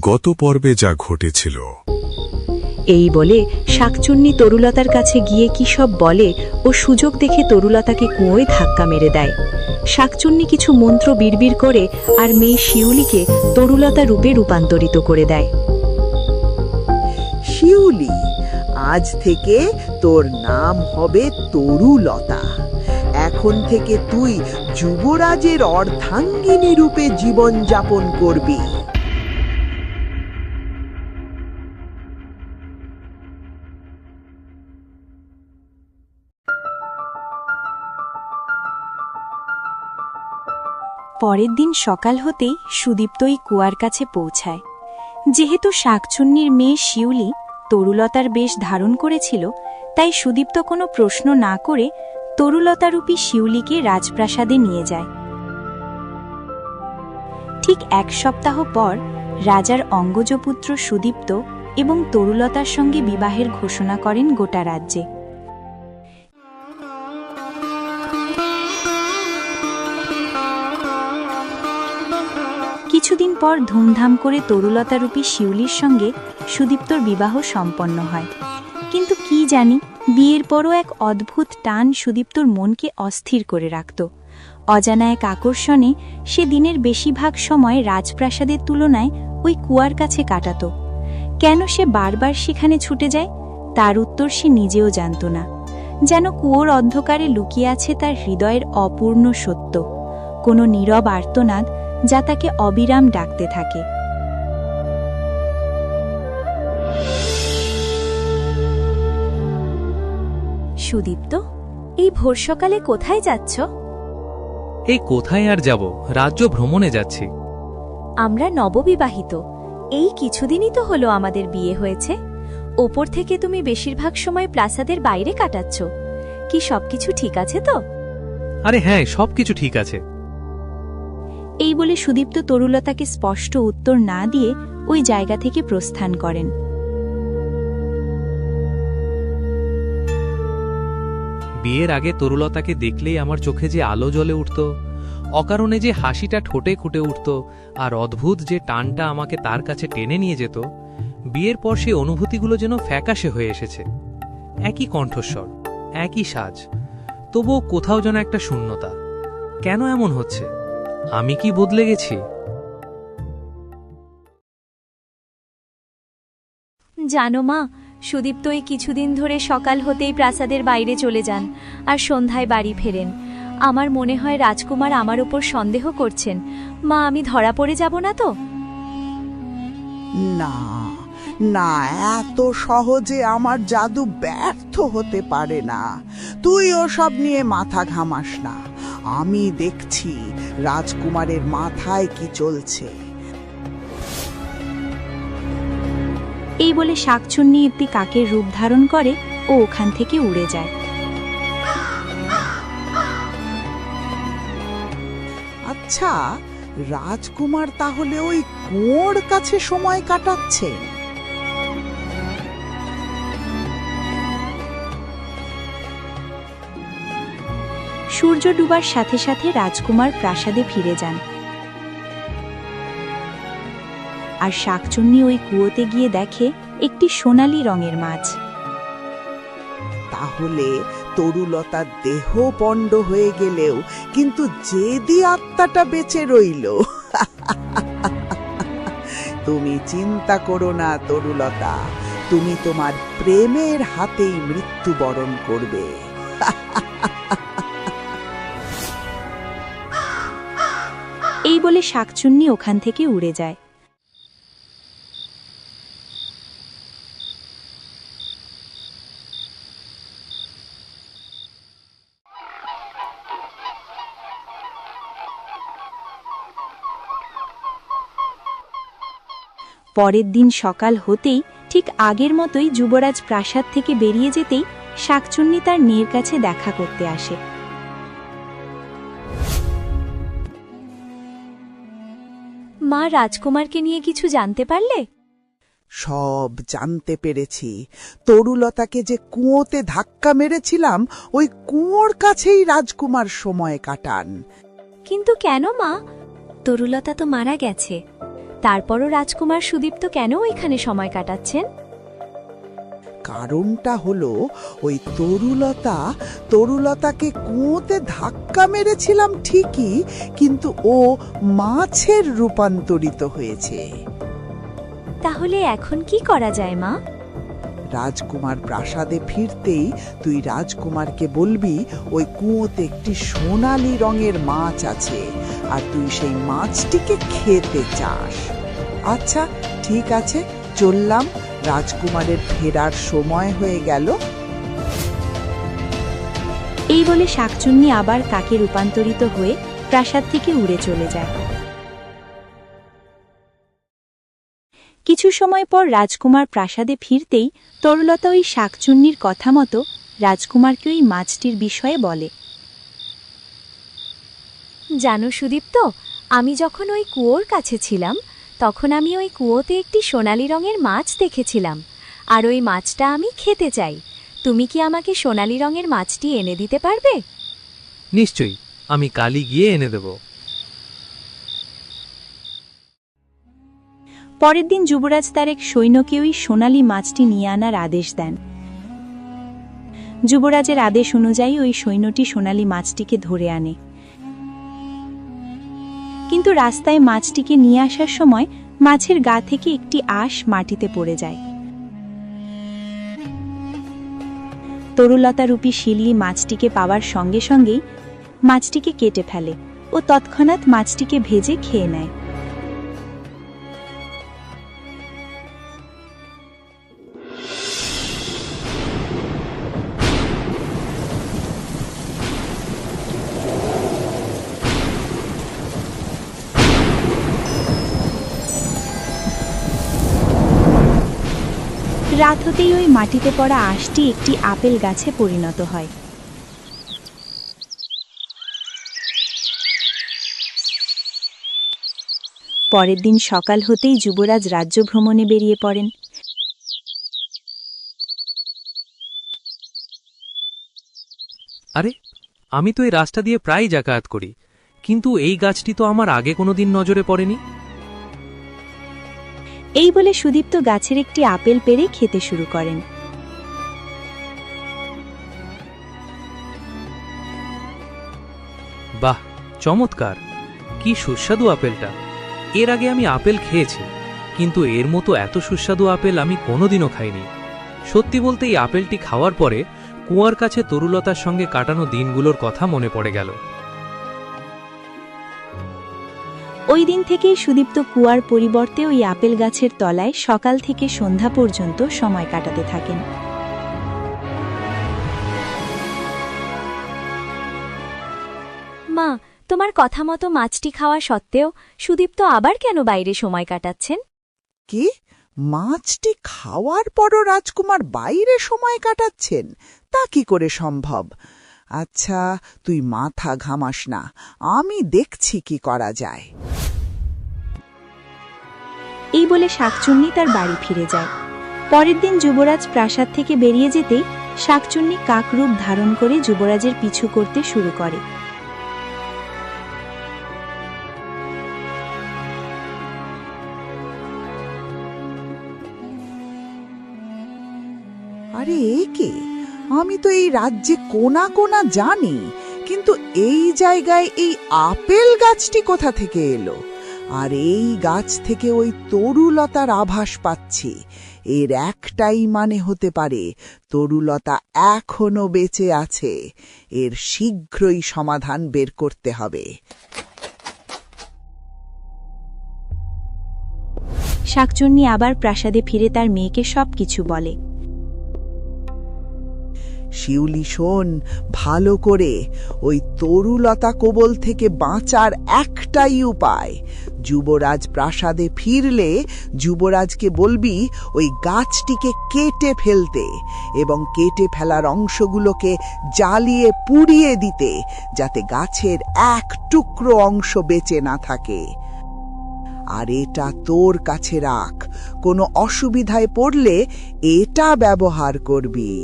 গত পর্বে যা ঘটেছিল। এই বলে শাকচুন্নি তরুলতার কাছে গিয়ে কি সব বলে ও সুযোগ দেখে তরুলতাকে কুয়োয় ধাক্কা মেরে দেয়। শাকচুন্নি কিছু মন্ত্র বিড়বিড় করে আর মেয়ে শিউলিকে তরুলতা রূপে রূপান্তরিত করে দেয়। শিউলি, আজ থেকে তোর নাম হবে তরুলতা। এখন থেকে তুই যুবরাজের অর্ধাঙ্গিনী রূপে জীবন যাপন করবি। পরের দিন সকাল হতেই সুদীপ্তই কুয়ার কাছে পৌঁছায়। যেহেতু শাকচুন্নির মেয়ে শিউলি তরুলতার বেশ ধারণ করেছিল, তাই সুদীপ্ত কোনো প্রশ্ন না করে তরুলতারূপী শিউলিকে রাজপ্রাসাদে নিয়ে যায়। ঠিক 1 সপ্তাহ পর রাজার অঙ্গজপুত্র সুদীপ্ত এবং তরুলতার সঙ্গে বিবাহের ঘোষণা করেন গোটা রাজ্যে। কিছুদিন পর ধুমধাম করে তরুলতারূপী শিউলির সঙ্গে সুদীপ্তর বিবাহ সম্পন্ন হয়। কিন্তু কি জানি, বিয়ের পরও এক অদ্ভুত টান সুদীপ্তর মনকে অস্থির করে রাখত। অজানা এক আকর্ষণে সে দিনের বেশিরভাগ সময় রাজপ্রাসাদের তুলনায় ওই কুয়ার কাছে কাটাত। কেন সে বারবার সেখানে ছুটে যায়, তার উত্তর সে নিজেও জানত না। যেন কুয়োর অন্ধকারে লুকিয়ে আছে তার হৃদয়ের অপূর্ণ সত্য, কোনো নীরব আর্তনাদ যা তাকে অবিরাম ডাকতে থাকে। সুদীপ্ত, এই ভোর সকালে কোথায় যাচ্ছ? এই কোথায় আর যাব, রাজ্য ভ্রমণে যাচ্ছি। আমরা নববিবাহিত, এই কিছুদিনই তো হলো আমাদের বিয়ে হয়েছে। ওপর থেকে তুমি বেশিরভাগ সময় প্রাসাদের বাইরে কাটাচ্ছ, কি সবকিছু ঠিক আছে তো? আরে হ্যাঁ, সবকিছু ঠিক আছে। এই বলে সুদীপ্ত তরুলতাকে স্পষ্ট উত্তর না দিয়ে ওই জায়গা থেকে প্রস্থান করেন। বিয়ের আগে তরুলতাকে দেখলেই আমার চোখে যে আলো জ্বলে উঠত, অকারণে যে হাসিটা ঠোঁটে ফুটে উঠত, আর অদ্ভুত যে টানটা আমাকে তার কাছে টেনে নিয়ে যেত, বিয়ের পর সেই অনুভূতিগুলো যেন ফ্যাকাশে হয়ে এসেছে। একই কণ্ঠস্বর, একই সাজ, তবুও কোথাও যেন একটা শূন্যতা। কেন এমন হচ্ছে? আমি কি বদলে গেছি? জানো মা, সুদীপ্ত এই কিছুদিন ধরে সকাল হতেই প্রাসাদের বাইরে চলে যান আর সন্ধ্যায় বাড়ি ফেরেন। আমার মনে হয় রাজকুমার আমার ওপর সন্দেহ করছেন। মা, আমি ধরা পড়ে যাব না তো? না না, এত সহজে আমার জাদু ব্যর্থ হতে পারে না। তুই ওসব নিয়ে মাথা ঘামাস না। আমি দেখছি রাজকুমারের মাথায় কি চলছে। এই বলে শাকচুন্নি একটি কাকের রূপ ধারণ করে ও ওখান থেকে উড়ে যায়। আচ্ছা, রাজকুমার তাহলে ওই কুয়োর কাছে সময় কাটাচ্ছে? সূর্য ডুবার সাথে সাথে রাজকুমার প্রাসাদে ফিরে যান, আর শাকচুন্নি ওই কুয়োতে গিয়ে দেখে একটি সোনালী রঙের মাছ। তাহলে তরুলতার দেহ পণ্ড হয়ে গেলেও কিন্তু জেদি আত্মাটা বেঁচে রইল। তুমি চিন্তা করো না তরুলতা, তুমি তোমার প্রেমের হাতেই মৃত্যুবরণ করবে। এই বলে শাকচুন্নি ওখান থেকে উড়ে যায়। পরের দিন সকাল হতেই ঠিক আগের মতোই যুবরাজ প্রাসাদ থেকে বেরিয়ে যেতেই শাকচুন্নি তার মেয়ের কাছে দেখা করতে আসে। মা, রাজকুমারকে নিয়ে কিছু জানতে পারলে? সব জানতে পেরেছি। তরুলতাকে যে কুয়োতে ধাক্কা মেরেছিলাম, ওই কুয়োর কাছেই রাজকুমার সময় কাটান। কিন্তু কেন মা? তরুলতা তো মারা গেছে। তারপরও রাজকুমার সুদীপ্ত কেন ওইখানে সময় কাটাচ্ছেন? কারণটা হলো ওই তরুলতাকে কুয়োতে ধাক্কা মেরেছিলাম ঠিকই, কিন্তু ও মাছের রূপান্তরিত হয়েছে। তাহলে এখন কি করা যায় মা? রাজকুমার প্রাসাদে ফিরতেই তুই রাজকুমারকে বলবি ওই কুয়োতে একটি সোনালী রঙের মাছ আছে, আর তুই সেই মাছটিকে খেতে চাস। আচ্ছা ঠিক আছে, চললাম, রাজকুমারের ফেরার সময় হয়ে গেল। এই বলে শাকচুন্নি আবার কাকে রূপান্তরিত হয়ে প্রাসাদ থেকে উড়ে চলে যায়। কিছু সময় পর রাজকুমার প্রাসাদে ফিরতেই তরুলতা ওই শাকচুন্নির কথা মতো রাজকুমারকে ওই মাছটির বিষয়ে বলে। জানো সুদীপ্ত, আমি যখন ওই কুয়োর কাছে ছিলাম তখন আমি ওই কুয়োতে একটি সোনালী রঙের মাছ দেখেছিলাম, আর ওই মাছটা আমি খেতে চাই। তুমি কি আমাকে সোনালী রঙের মাছটি এনে দিতে পারবে? নিশ্চয়ই, আমি কালই গিয়ে এনে দেব। পরের দিন যুবরাজ তার এক সৈন্যকে ওই সোনালী মাছটি নিয়ে আনার আদেশ দেন। যুবরাজের আদেশ অনুযায়ী ওই সৈন্যটি সোনালী মাছটিকে ধরে আনে, কিন্তু রাস্তায় মাছটিকে নিয়ে আসার সময় মাছের গা থেকে একটি আঁশ মাটিতে পড়ে যায়। তরুলতারূপী শিল্লি মাছটিকে পাওয়ার সঙ্গে সঙ্গেই মাছটিকে কেটে ফেলে ও তৎক্ষণাৎ মাছটিকে ভেজে খেয়ে নেয়। রাত হতেই ওই মাটিতে পড়া আঁশটি একটি আপেল গাছে পরিণত হয়। পরের দিন সকাল হতেই যুবরাজ রাজ্য ভ্রমণে বেরিয়ে পড়েন। আরে, আমি তো এই রাস্তা দিয়ে প্রায় যাতায়াত করি, কিন্তু এই গাছটি তো আমার আগে কোনোদিন নজরে পড়েনি। এই বলে সুদীপ্ত গাছের একটি আপেল পেড়ে খেতে শুরু করেন। বাহ, চমৎকার! কি সুস্বাদু আপেলটা! এর আগে আমি আপেল খেয়েছি, কিন্তু এর মতো এত সুস্বাদু আপেল আমি কোনোদিনও খাইনি। সত্যি বলতে এই আপেলটি খাওয়ার পরে কুয়ার কাছে তরুলতার সঙ্গে কাটানো দিনগুলোর কথা মনে পড়ে গেল। ওই দিন থেকেই সুদীপ্ত কুয়ার পরিবর্তে ওই আপেল গাছের তলায় সকাল থেকে সন্ধ্যা পর্যন্ত সময় কাটাতে থাকেন। মা, তোমার কথা মতো মাছটি খাওয়া সত্ত্বেও সুদীপ্ত আবার কেন বাইরে সময় কাটাচ্ছেন? কি, মাছটি খাওয়ার পরও রাজকুমার বাইরে সময় কাটাচ্ছেন? তা কি করে সম্ভব? আচ্ছা তুই মাথা ঘামাস না, আমি দেখছি কি করা যায়। এই বলে শাকচুন্নি তার বাড়ি ফিরে যায়। পরের দিন যুবরাজ প্রাসাদ থেকে বেরিয়ে যেতেই শাকচুন্নি কাকরূপ ধারণ করে যুবরাজের পিছু করতে শুরু করে। আরে একে, আমি তো এই রাজ্যে কোনা কোনা জানি, কিন্তু এই জায়গায় এই আপেল গাছটি কোথা থেকে এলো? আর এই গাছ থেকে ওই তরুলতার আভাস পাচ্ছি। এর একটাই মানে হতে পারে তরুলতা এখনো বেঁচে আছে। এর শীঘ্রই সমাধান বের করতে হবে। শাকচুন্নি আবার প্রাসাদে ফিরে তার মেয়েকে সবকিছু বলে। শিউলি শোন ভালো করে, ওই তরুলতা কবল থেকে বাঁচার একটাই উপায়। যুবরাজ প্রাসাদে ফিরলে যুবরাজকে বলবি ওই গাছটিকে কেটে ফেলতে এবং কেটে ফেলার অংশগুলোকে জ্বালিয়ে পুড়িয়ে দিতে, যাতে গাছের এক টুকরো অংশ বেঁচে না থাকে। আর এটা তোর কাছে রাখ, কোনো অসুবিধায় পড়লে এটা ব্যবহার করবি।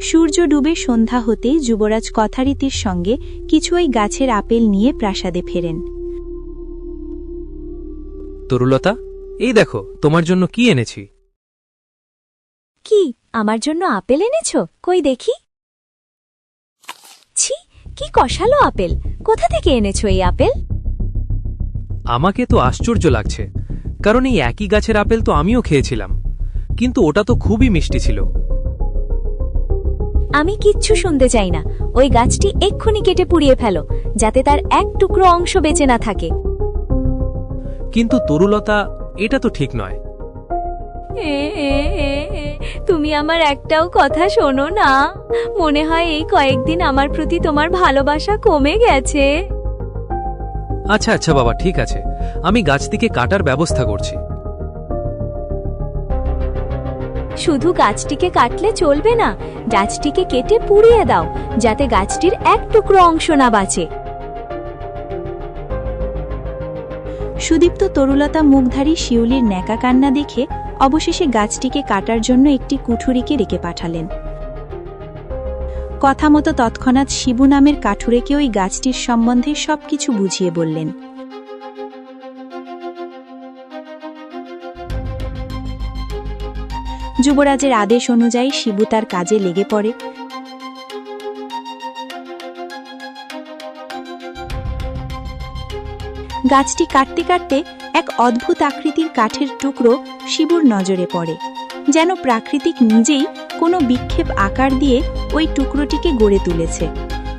সূর্য ডুবে সন্ধ্যা হতেই যুবরাজ কথারীতির সঙ্গে কিছু ওই গাছের আপেল নিয়ে প্রাসাদে ফেরেন। তরুলতা, এই দেখো তোমার জন্য কি এনেছি। কি, আমার জন্য আপেল এনেছো? কই দেখি। ছি, কি কষালো আপেল! কোথা থেকে এনেছো এই আপেল? আমাকে তো আশ্চর্য লাগছে, কারণ এই একই গাছের আপেল তো আমিও খেয়েছিলাম, কিন্তু ওটা তো খুবই মিষ্টি ছিল। আমি কিচ্ছু শুনতে চাই না। ওই গাছটি এক্ষুনি কেটে পুড়িয়ে ফেলো, যাতে তার এক টুকরো অংশ বেঁচে না থাকে। কিন্তু তরুলতা, এটা তো ঠিক নয়। তুমি আমার একটাও কথা শোনো না। মনে হয় এই কয়েকদিন আমার প্রতি তোমার ভালোবাসা কমে গেছে। আচ্ছা আচ্ছা বাবা, ঠিক আছে, আমি গাছটিকে কাটার ব্যবস্থা করছি। শুধু গাছটিকে কাটলে চলবে না, গাছটিকে কেটে পুড়িয়ে দাও, যাতে গাছটির এক টুকরো অংশ না বাঁচে। সুদীপ্ত তরুলতা মুখধারী শিউলির ন্যাকা কান্না দেখে অবশেষে গাছটিকে কাটার জন্য একটি কুঠুরিকে রেখে পাঠালেন। কথা মতো তৎক্ষণাৎ শিবু নামের কাঠুরেকে ওই গাছটির সম্বন্ধে সবকিছু বুঝিয়ে বললেন। যুবরাজের আদেশ অনুযায়ী শিবু তার কাজে লেগে পড়ে। গাছটি কাটতে কাটতে এক অদ্ভুত আকৃতির কাঠের টুকরো শিবুর নজরে পড়ে, যেন প্রাকৃতিক নিজেই কোনো বিক্ষেপ আকার দিয়ে ওই টুকরোটিকে গড়ে তুলেছে।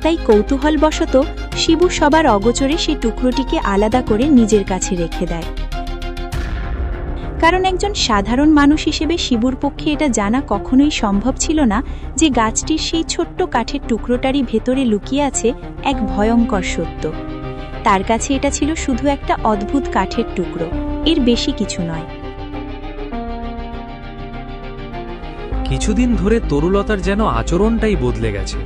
তাই কৌতূহলবশত শিবু সবার অগোচরে সেই টুকরোটিকে আলাদা করে নিজের কাছে রেখে দেয়। কারণ একজন সাধারণ মানুষ হিসেবে শিবুর পক্ষে এটা জানা কখনোই সম্ভব ছিল না যে গাছটির সেই ছোট্ট কাঠের টুকরোটারই ভেতরে লুকিয়ে আছে এক ভয়ঙ্কর সত্য। তার কাছে এটা ছিল শুধু একটা অদ্ভুত কাঠের টুকরো, এর বেশি কিছু নয়। কিছুদিন ধরে তরুলতার যেন আচরণটাই বদলে গেছে।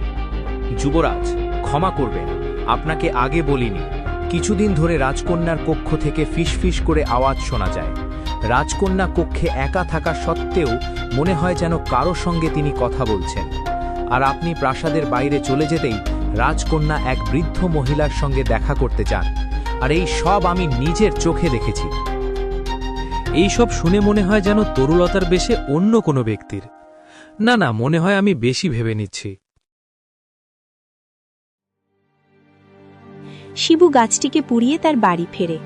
যুবরাজ, ক্ষমা করবেন, আপনাকে আগে বলিনি। কিছুদিন ধরে রাজকন্যার কক্ষ থেকে ফিসফিস করে আওয়াজ শোনা যায়। রাজকন্যা কক্ষে একা থাকা সত্ত্বেও মনে হয় যেন কারো সঙ্গে তিনি কথা বলছেন। আর আপনি প্রাসাদের বাইরে চলে যেতেই রাজকন্যা এক বৃদ্ধ মহিলার সঙ্গে দেখা করতে চান। আর এই সব আমি নিজের চোখে দেখেছি। এই সব শুনে মনে হয় যেন তরুলতার বেশে অন্য কোনো ব্যক্তির। না না, মনে হয় আমি বেশি ভেবে নিচ্ছি। শিবু গাছটিকে পুড়িয়ে তার বাড়ি ফেরে।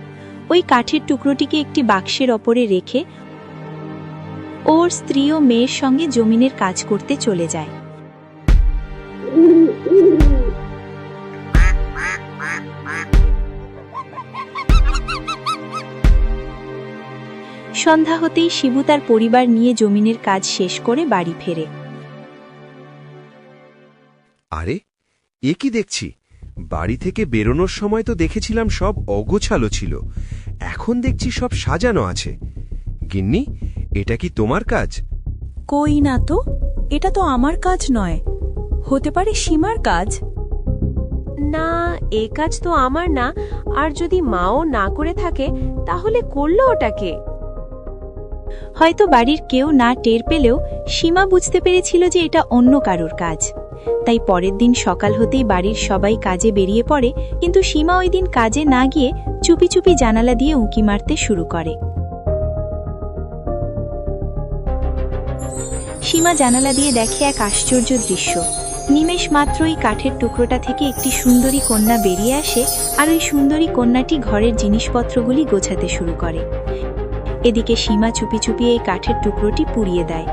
ওই কাঠের টুকরোটিকে একটি বাক্সের ওপরে রেখে ওর স্ত্রী ও মেয়ের সঙ্গে জমিনের কাজ করতে চলে যায়। সন্ধ্যা হতেই শিবু তার পরিবার নিয়ে জমিনের কাজ শেষ করে বাড়ি ফেরে। আরে, এ কি দেখছি? বাড়ি থেকে বেরোনোর সময় তো দেখেছিলাম সব অগোছালো ছিল, এখন দেখছি সব সাজানো আছে। গিন্নি, এটা কি তোমার কাজ? কই না তো, এটা তো আমার কাজ নয়, হতে পারে সীমার কাজ। না, এ কাজ তো আমার না, আর যদি মাও না করে থাকে তাহলে করলো ওটাকে। হয়তো বাড়ির কেউ না টের পেলেও সীমা বুঝতে পেরেছিল যে এটা অন্য কারোর কাজ। তাই পরের দিন সকাল হতেই বাড়ির সবাই কাজে বেরিয়ে পড়ে, কিন্তু সীমা ওই দিন কাজে না গিয়ে চুপি চুপি জানালা দিয়ে উঁকি মারতে শুরু করে। সীমা জানালা দিয়ে দেখে এক আশ্চর্য দৃশ্য। নিমেষ মাত্রই কাঠের টুকরোটা থেকে একটি সুন্দরী কন্যা বেরিয়ে আসে, আর ওই সুন্দরী কন্যাটি ঘরের জিনিসপত্রগুলি গোছাতে শুরু করে। এদিকে সীমা চুপি চুপি এই কাঠের টুকরোটি পুড়িয়ে দেয়।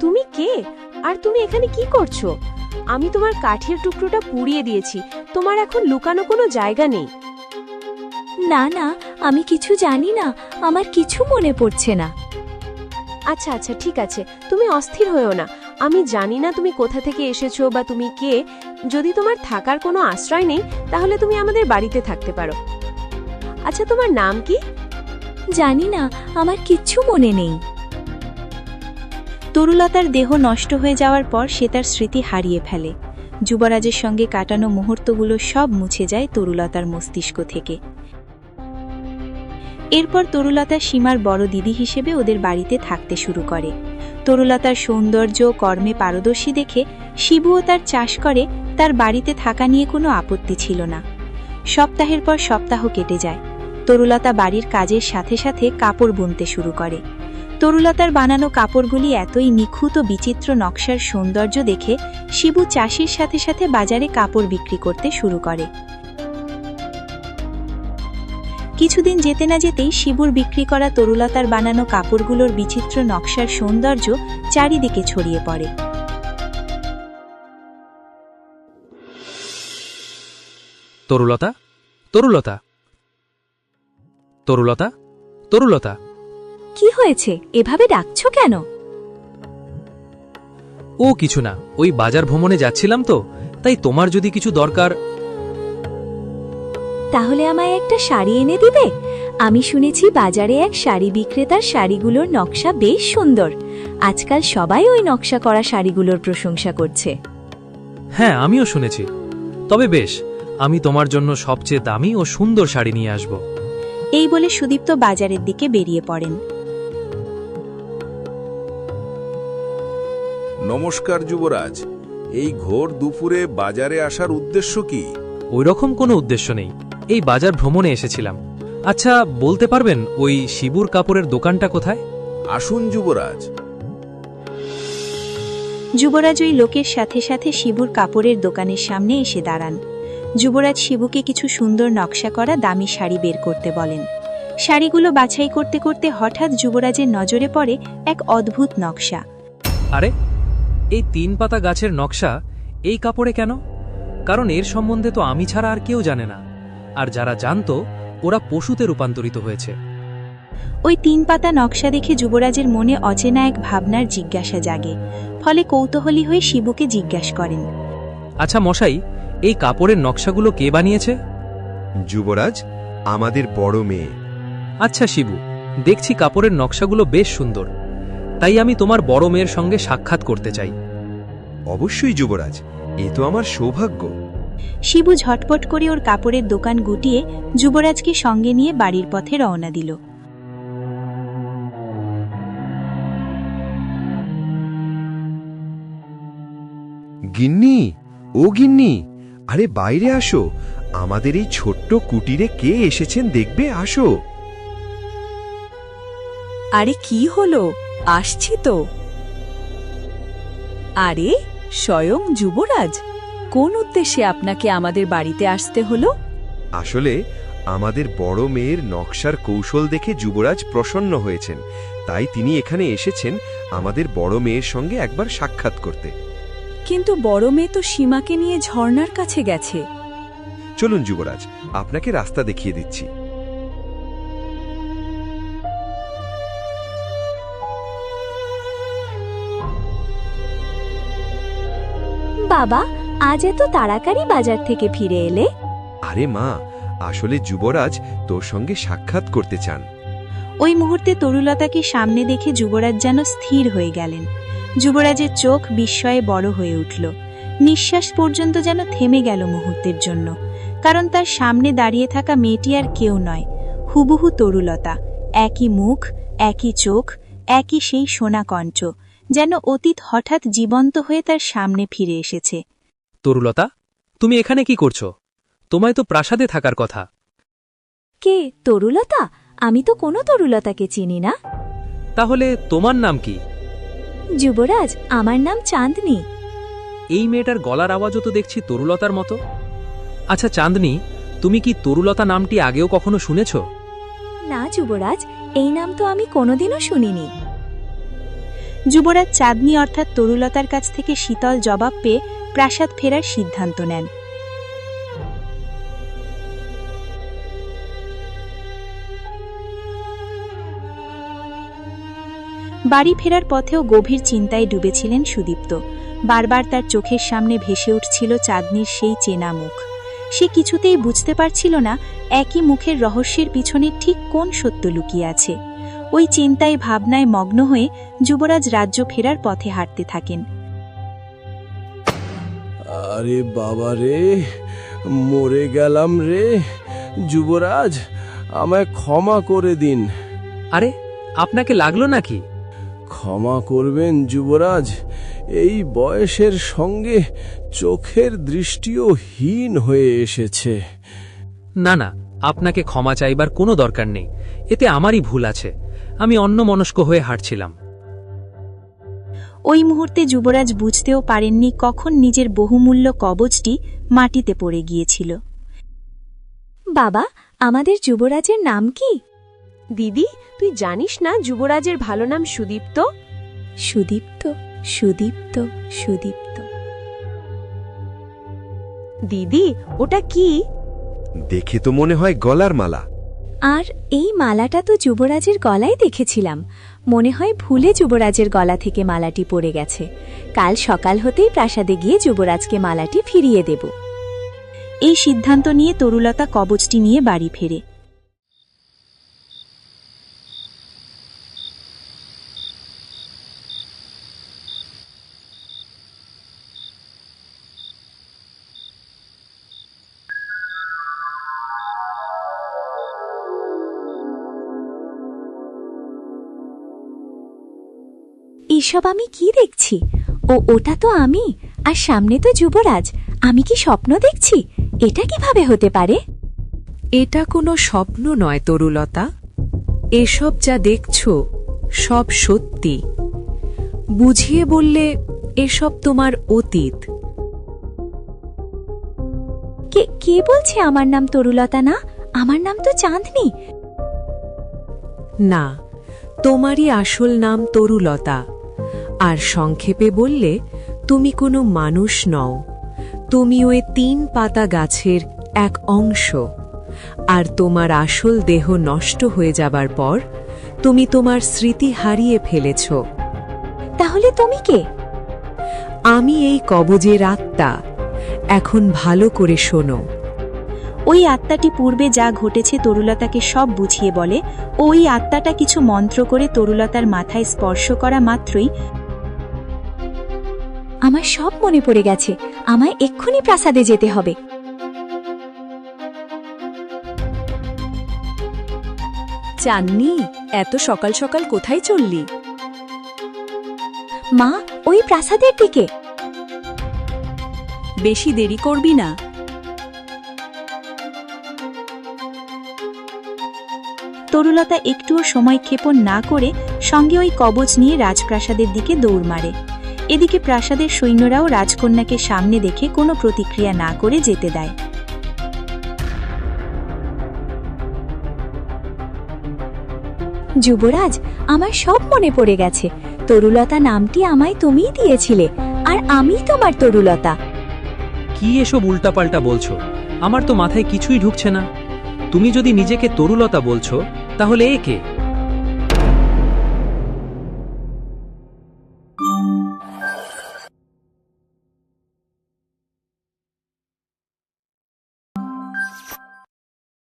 তুমি কে? আর তুমি এখানে কি করছো? আমি তোমার কাঠের টুকরোটা পুড়িয়ে দিয়েছি, তোমার এখন লুকানো কোনো জায়গা নেই। না না, আমি কিছু জানি না, আমার কিছু মনে পড়ছে না। আচ্ছা আচ্ছা, ঠিক আছে, তুমি অস্থির হয়েও না। আমি জানি না তুমি কোথা থেকে এসেছো বা তুমি কে। যদি তোমার থাকার কোনো আশ্রয় নেই তাহলে তুমি আমাদের বাড়িতে থাকতে পারো। আচ্ছা, তোমার নাম কি? জানি না, আমার কিচ্ছু মনে নেই। তরুলতার দেহ নষ্ট হয়ে যাওয়ার পর সে তার স্মৃতি হারিয়ে ফেলে। যুবরাজের সঙ্গে কাটানো মুহূর্তগুলো সব মুছে যায় তরুলতার মস্তিষ্ক থেকে। এরপর তরুলতা সীমার বড় দিদি হিসেবে ওদের বাড়িতে থাকতে শুরু করে। তরুলতার সৌন্দর্য ও কর্মে পারদর্শী দেখে শিবুও তার চাষ করে তার বাড়িতে থাকা নিয়ে কোনো আপত্তি ছিল না। সপ্তাহের পর সপ্তাহ কেটে যায়। তরুলতা বাড়ির কাজের সাথে সাথে কাপড় বুনতে শুরু করে। তরুলতার বানানো কাপড়গুলি এতই নিখুঁত ও বিচিত্র নকশার সৌন্দর্য দেখে শিবু চাষির সাথে সাথে বাজারে কাপড় বিক্রি করতে শুরু করে। কিছুদিন যেতে না যেতেই শিবুর বিক্রি করা তরুলতার বানানো কাপড়গুলোর বিচিত্র নকশার সৌন্দর্য চারিদিকে ছড়িয়ে পড়ে। তরুলতা, তরুলতা, তরুলতা, তরুলতা। কি হয়েছে, এভাবে ডাকছো কেন? ও কিছু না, ওই বাজার ভ্রমণে যাচ্ছিলাম তো, তাই তোমার যদি কিছু দরকার। তাহলে আমায় একটা শাড়ি এনে দিবে? আমি শুনেছি বাজারে এক শাড়ি বিক্রেতার শাড়িগুলোর নকশা বেশ সুন্দর। আজকাল সবাই ওই নকশা করা শাড়িগুলোর প্রশংসা করছে। হ্যাঁ, আমিও শুনেছি। তবে বেশ, আমি তোমার জন্য সবচেয়ে দামি ও সুন্দর শাড়ি নিয়ে আসব। এই বলে সুদীপ্ত বাজারের দিকে বেরিয়ে পড়েন। নমস্কার যুবরাজ, এই ঘোর দুপুরে বাজারে আসার উদ্দেশ্য কি? ওইরকম কোনো উদ্দেশ্য নেই, এই বাজার ভ্রমণে এসেছিলাম। আচ্ছা, বলতে পারবেন ওই শিবুর কাপড়ের দোকানটা কোথায়? আসুন যুবরাজ। যুবরাজ ওই লোকের সাথে সাথে শিবুর কাপড়ের দোকানের সামনে এসে দাঁড়ান। যুবরাজ শিবুকে কিছু সুন্দর নকশা করা দামি শাড়ি বের করতে বলেন। শাড়িগুলো বাছাই করতে করতে হঠাৎ যুবরাজের নজরে পড়ে এক অদ্ভুত নকশা। আরে, এই 3 পাতা গাছের নকশা এই কাপড়ে কেন? কারণ এর সম্বন্ধে তো আমি ছাড়া আর কেউ জানে না, আর যারা জানতো ওরা পশুতে রূপান্তরিত হয়েছে। ওই 3 পাতা নকশা দেখে যুবরাজের মনে অচেনা এক ভাবনার জিজ্ঞাসা জাগে। ফলে কৌতূহলী হয়ে শিবুকে জিজ্ঞাসা করেন, আচ্ছা মশাই, এই কাপড়ের নকশাগুলো কে বানিয়েছে? যুবরাজ, আমাদের বড় মেয়ে। আচ্ছা শিবু, দেখছি কাপড়ের নকশাগুলো বেশ সুন্দর, তাই আমি তোমার বড় মেয়ের সঙ্গে সাক্ষাৎ করতে চাই। অবশ্যই যুবরাজ, এ তো আমার সৌভাগ্য। শিবু ঝটপট করে ওর কাপড়ের দোকান গুটিয়ে যুবরাজকে সঙ্গে নিয়ে বাড়ির পথে রওনা দিল। গিন্নি, ও গিন্নি, আরে বাইরে আসো। আমাদের এই ছোট্ট কুটিরে কে এসেছেন দেখবে, আসো। আরে কি হলো, আসছি তো। আরে স্বয়ং যুবরাজ, কোন উদ্দেশ্যে আপনাকে আমাদের বাড়িতে আসতে হলো? আসলে আমাদের বড় মেয়ের নকশার কৌশল দেখে যুবরাজ প্রসন্ন হয়েছেন, তাই তিনি এখানে এসেছেন আমাদের বড় মেয়ের সঙ্গে একবার সাক্ষাৎ করতে। কিন্তু বড় মেয়ে তো সীমাকে নিয়ে ঝর্ণার কাছে গেছে। চলুন যুবরাজ, আপনাকে রাস্তা দেখিয়ে দিচ্ছি। বাবা, আজ এত তাড়াতাড়ি বাজার থেকে ফিরে এলে? আরে মা, আসলে যুবরাজ তোর সঙ্গে সাক্ষাৎ করতে চান। ওই মুহূর্তে তরুলতাকে সামনে দেখে যুবরাজ যেন স্থির হয়ে গেলেন। যুবরাজের চোখ বিস্ময়ে বড় হয়ে উঠল। নিঃশ্বাস পর্যন্ত যেন থেমে গেল মুহূর্তের জন্য, কারণ তার সামনে দাঁড়িয়ে থাকা মেয়েটি আর কেউ নয়, হুবহু তরুলতা। একই মুখ, একই চোখ, একই সেই সোনা কণ্ঠ, যেন অতীত হঠাৎ জীবন্ত হয়ে তার সামনে ফিরে এসেছে। তরুলতা, তুমি এখানে কি করছো? তোমায় তো প্রাসাদে থাকার কথা। কে তরুলতা? আমি তো কোনো তরুলতাকে চিনি না। তাহলে তোমার নাম কি? যুবরাজ, আমার নাম চাঁদনি। এই মেয়েটার গলার আওয়াজও তো দেখছি তরুলতার মতো। আচ্ছা চাঁদনি, তুমি কি তরুলতা নামটি আগেও কখনো শুনেছ? না যুবরাজ, এই নাম তো আমি কোনোদিনও শুনিনি। যুবরাজ চাঁদনি অর্থাৎ তরুলতার কাছ থেকে শীতল জবাব পেয়ে প্রাসাদ ফেরার সিদ্ধান্ত নেন। বাড়ি ফেরার পথেও গভীর চিন্তায় ডুবেছিলেন সুদীপ্ত। বারবার তার চোখের সামনে ভেসে উঠছিল চাঁদনির সেই চেনা মুখ। সে কিছুতেই বুঝতে পারছিল না একই মুখের রহস্যের পিছনে ঠিক কোন সত্য লুকিয়ে আছে। ওই চিন্তায় ভাবনায় মগ্ন হয়ে যুবরাজ রাজ্য ফেরার পথে হাঁটতে থাকেন। আরে বাবা রে, মরে গেলাম রে। যুবরাজ, আমায় ক্ষমা করে দিন। আরে আপনাকে লাগলো নাকি? ক্ষমা করবেন যুবরাজ, এই বয়সের সঙ্গে চোখের দৃষ্টিও হীন হয়ে এসেছে। না না, আপনাকে ক্ষমা চাইবার কোনো দরকার নেই। এতে আমারই ভুল আছে। আমি অন্যমনস্ক হয়ে হাঁটছিলাম। ওই মুহূর্তে যুবরাজ বুঝতেও পারেননি কখন নিজের বহুমূল্য কবচটি মাটিতে পড়ে গিয়েছিল। বাবা, আমাদের যুবরাজের নাম কি? দিদি, তুই জানিস না যুবরাজের ভালো নাম সুদীপ্ত? সুদীপ্ত, সুদীপ্ত, সুদীপ্ত। দিদি, ওটা কি? দেখে তো মনে হয় গলার মালা। আর এই মালাটা তো যুবরাজের গলায় দেখেছিলাম। মনে হয় ভুলে যুবরাজের গলা থেকে মালাটি পড়ে গেছে। কাল সকাল হতেই প্রাসাদে গিয়ে যুবরাজকে মালাটি ফিরিয়ে দেব। এই সিদ্ধান্ত নিয়ে তরুলতা কবচটি নিয়ে বাড়ি ফেরে। এসব আমি কি দেখছি? ওটা তো আমি, আর সামনে তো যুবরাজ। আমি কি স্বপ্ন দেখছি? এটা কিভাবে হতে পারে? এটা কোনো স্বপ্ন নয় তরুলতা। এসব যা দেখছো সব সত্যি। বুঝিয়ে বললে এসব তোমার অতীত। কে বলছে আমার নাম তরুলতা না? আমার নাম তো চাঁদনি। না, তোমারই আসল নাম তরুলতা। আর সংক্ষেপে বললে তুমি কোনো মানুষ নও। তুমি ওই 3 পাতা গাছের এক অংশ। আর তোমার আসল দেহ নষ্ট হয়ে যাবার পর তুমি তোমার স্মৃতি হারিয়ে ফেলেছ। তাহলে তুমি কে? আমি এই কবজের আত্মা। এখন ভালো করে শোনো। ওই আত্মাটি পূর্বে যা ঘটেছে তরুলতাকে সব বুঝিয়ে বলে। ওই আত্মাটা কিছু মন্ত্র করে তরুলতার মাথায় স্পর্শ করা মাত্রই আমার সব মনে পড়ে গেছে। আমায় এক্ষুনি প্রাসাদে যেতে হবে। চাঁদনি, এত সকাল সকাল কোথায় চললি? মা, ওই প্রাসাদের দিকে। বেশি দেরি করবি না। তরুলতা একটুও সময় ক্ষেপণ না করে সঙ্গে ওই কবচ নিয়ে রাজপ্রাসাদের দিকে দৌড় মারে। এদিকে প্রাসাদের সৈন্যরাও রাজকন্যাকে সামনে দেখে কোনো প্রতিক্রিয়া না করে যেতে দেয়। যুবরাজ, আমার সব মনে পড়ে গেছে। তরুলতা নামটি আমায় তুমিই দিয়েছিলে, আর আমিই তোমার তরুলতা। কি এসব উল্টাপাল্টা বলছো? আমার তো মাথায় কিছুই ঢুকছে না। তুমি যদি নিজেকে তরুলতা বলছো, তাহলে এ কে?